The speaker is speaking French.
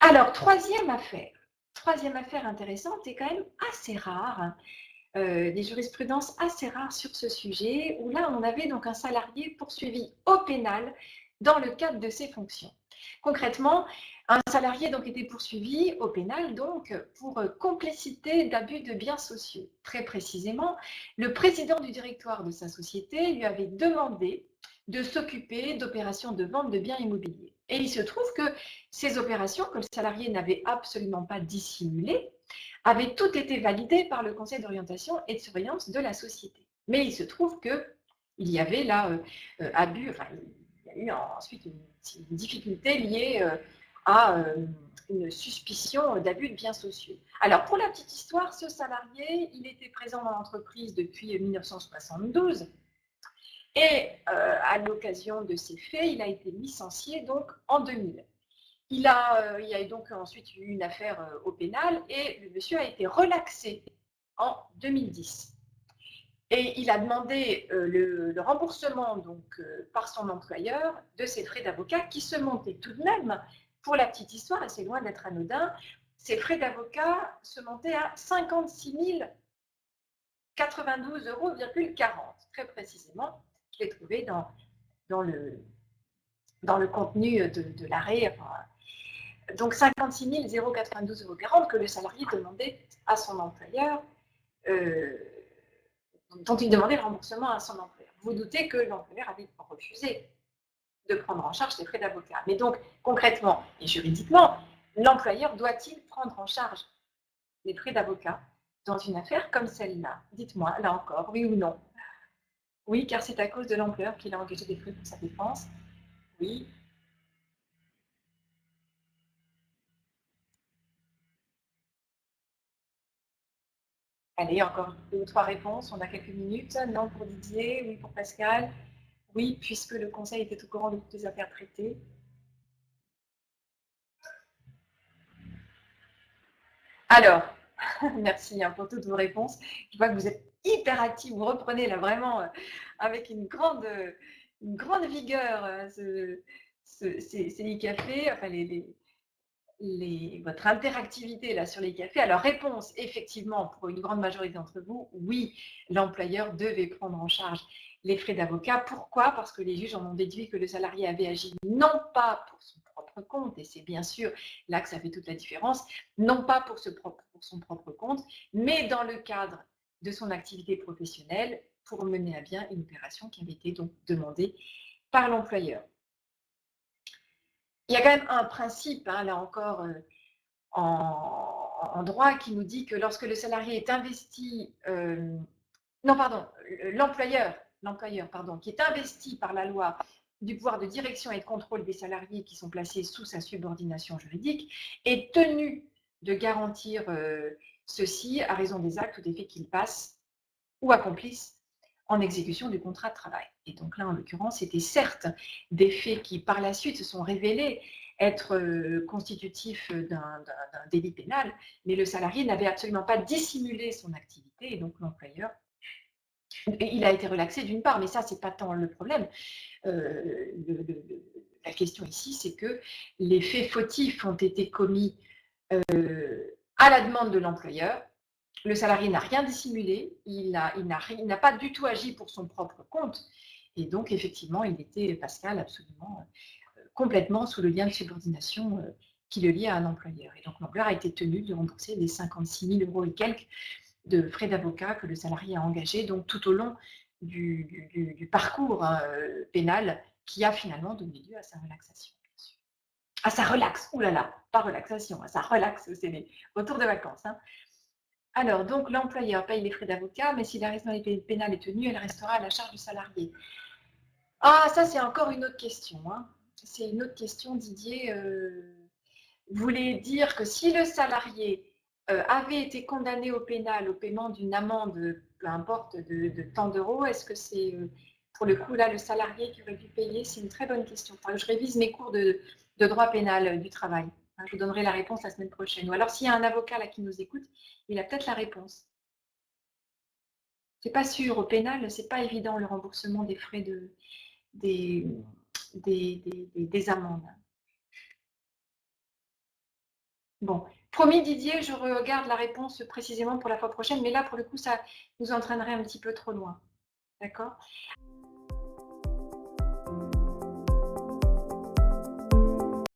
Alors, troisième affaire intéressante et quand même assez rare, hein, des jurisprudences assez rares sur ce sujet, où là, on avait donc un salarié poursuivi au pénal dans le cadre de ses fonctions. Concrètement, un salarié donc était poursuivi au pénal donc pour complicité d'abus de biens sociaux. Très précisément, le président du directoire de sa société lui avait demandé de s'occuper d'opérations de vente de biens immobiliers. Et il se trouve que ces opérations, que le salarié n'avait absolument pas dissimulées, avaient toutes été validées par le conseil d'orientation et de surveillance de la société. Mais il se trouve qu'il y avait là abus, enfin, il y a eu ensuite une difficulté liée à une suspicion d'abus de biens sociaux. Alors, pour la petite histoire, ce salarié, il était présent dans l'entreprise depuis 1972 et à l'occasion de ces faits, il a été licencié donc en 2000. Il y a donc ensuite eu une affaire au pénal et le monsieur a été relaxé en 2010. Et il a demandé le remboursement donc, par son employeur de ses frais d'avocat qui se montaient tout de même, pour la petite histoire, et c'est loin d'être anodin, ses frais d'avocat se montaient à 56 092,40 €, très précisément. Je l'ai trouvé dans le contenu de l'arrêt. Enfin, donc 56 092,40 € que le salarié demandait à son employeur. Dont il demandait le remboursement à son employeur. Vous vous doutez que l'employeur avait refusé de prendre en charge ses frais d'avocat. Mais donc, concrètement et juridiquement, l'employeur doit-il prendre en charge les frais d'avocat dans une affaire comme celle-là? Dites-moi, là encore, oui ou non? Oui, car c'est à cause de l'employeur qu'il a engagé des frais pour sa défense. Oui. Allez, encore 2 ou 3 réponses, on a quelques minutes. Non pour Didier, oui pour Pascal. Oui, puisque le conseil était au courant de toutes les affaires traitées. Alors, merci pour toutes vos réponses. Je vois que vous êtes hyper actifs, vous reprenez là vraiment avec une grande vigueur ces cafés, enfin votre interactivité là sur les cafés. Alors, réponse, effectivement, pour une grande majorité d'entre vous, oui, l'employeur devait prendre en charge les frais d'avocat. Pourquoi? Parce que les juges en ont déduit que le salarié avait agi non pas pour son propre compte, et c'est bien sûr là que ça fait toute la différence, non pas pour son propre compte, mais dans le cadre de son activité professionnelle pour mener à bien une opération qui avait été donc demandée par l'employeur. Il y a quand même un principe, hein, là encore, en droit qui nous dit que lorsque le salarié est investi, non pardon, l'employeur pardon, qui est investi par la loi du pouvoir de direction et de contrôle des salariés qui sont placés sous sa subordination juridique, est tenu de garantir ceci à raison des actes ou des faits qu'il passe ou accomplisse en exécution du contrat de travail. Et donc là, en l'occurrence, c'était certes des faits qui, par la suite, se sont révélés être constitutifs d'un délit pénal, mais le salarié n'avait absolument pas dissimulé son activité, et donc l'employeur, il a été relaxé d'une part, mais ça, c'est pas tant le problème. La question ici, c'est que les faits fautifs ont été commis à la demande de l'employeur. Le salarié n'a rien dissimulé, il n'a pas du tout agi pour son propre compte. Et donc, effectivement, il était, Pascal, absolument, complètement sous le lien de subordination qui le liait à un employeur. Et donc, l'employeur a été tenu de rembourser les 56 000 € et quelques de frais d'avocat que le salarié a engagés donc, tout au long du parcours pénal qui a finalement donné lieu à sa relaxation. À sa relaxe, oulala, pas relaxation, à sa relaxe, c'est les retours de vacances. Hein. Alors, donc, l'employeur paye les frais d'avocat, mais si la responsabilité pénale est tenue, elle restera à la charge du salarié. Ah, ça, c'est encore une autre question. Hein. C'est une autre question, Didier. Vous voulez dire que si le salarié avait été condamné au pénal au paiement d'une amende, peu importe, de tant d'euros, est-ce que c'est, pour le coup, là, le salarié qui aurait dû payer? C'est une très bonne question. Enfin, je révise mes cours de droit pénal du travail. Hein, je vous donnerai la réponse la semaine prochaine. Ou alors, s'il y a un avocat là qui nous écoute, il a peut-être la réponse. C'est pas sûr. Au pénal, c'est pas évident le remboursement des frais des amendes. Bon, promis Didier, je regarde la réponse précisément pour la fois prochaine, mais là, pour le coup, ça nous entraînerait un petit peu trop loin. D'accord?